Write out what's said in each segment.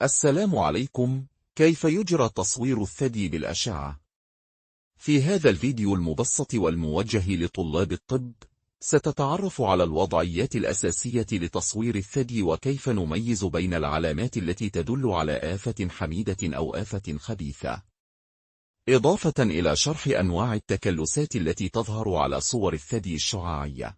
السلام عليكم. كيف يجرى تصوير الثدي بالأشعة؟ في هذا الفيديو المبسط والموجه لطلاب الطب، ستتعرف على الوضعيات الأساسية لتصوير الثدي وكيف نميز بين العلامات التي تدل على آفة حميدة أو آفة خبيثة. إضافة إلى شرح أنواع التكلسات التي تظهر على صور الثدي الشعاعية.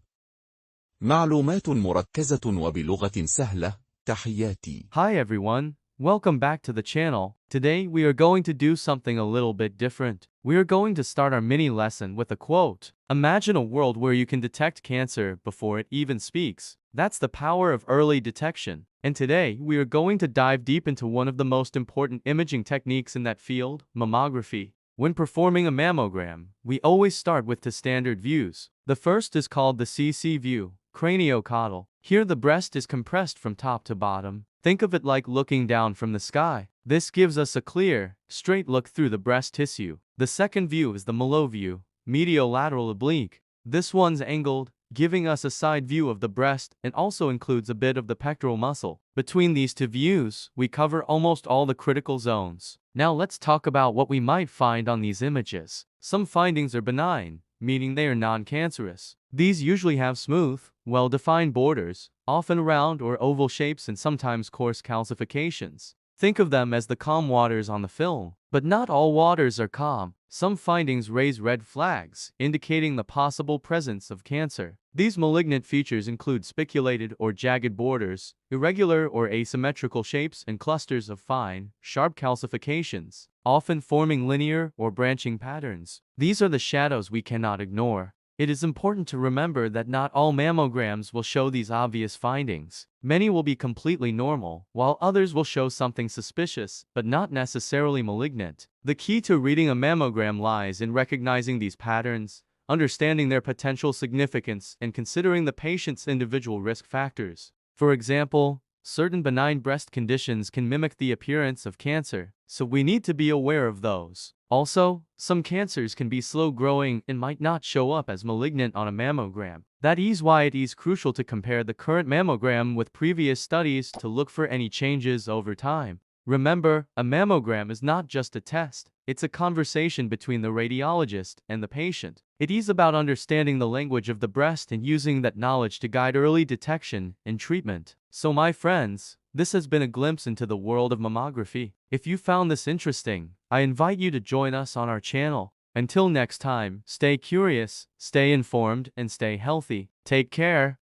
معلومات مركزة وبلغة سهلة. تحياتي. Hi everyone, welcome back to the channel. Today we are going to do something a little bit different. We are going to start our mini lesson with a quote. Imagine a world where you can detect cancer before it even speaks. That's the power of early detection. And today we are going to dive deep into one of the most important imaging techniques in that field, mammography. When performing a mammogram, we always start with two standard views. The first is called the CC view, craniocaudal. Here the breast is compressed from top to bottom. Think of it like looking down from the sky. This gives us a clear, straight look through the breast tissue. The second view is the Malo view, mediolateral oblique. This one's angled, giving us a side view of the breast and also includes a bit of the pectoral muscle. Between these two views, we cover almost all the critical zones. Now let's talk about what we might find on these images. Some findings are benign, meaning they are non-cancerous. These usually have smooth, well-defined borders, often round or oval shapes and sometimes coarse calcifications. Think of them as the calm waters on the film. But not all waters are calm. Some findings raise red flags, indicating the possible presence of cancer. These malignant features include spiculated or jagged borders, irregular or asymmetrical shapes, and clusters of fine, sharp calcifications, often forming linear or branching patterns. These are the shadows we cannot ignore. It is important to remember that not all mammograms will show these obvious findings. Many will be completely normal, while others will show something suspicious, but not necessarily malignant. The key to reading a mammogram lies in recognizing these patterns, understanding their potential significance, and considering the patient's individual risk factors. For example, certain benign breast conditions can mimic the appearance of cancer, so we need to be aware of those. Also, some cancers can be slow-growing and might not show up as malignant on a mammogram. That is why it is crucial to compare the current mammogram with previous studies to look for any changes over time. Remember, a mammogram is not just a test, it's a conversation between the radiologist and the patient. It is about understanding the language of the breast and using that knowledge to guide early detection and treatment. So my friends, this has been a glimpse into the world of mammography. If you found this interesting, I invite you to join us on our channel. Until next time, stay curious, stay informed, and stay healthy. Take care.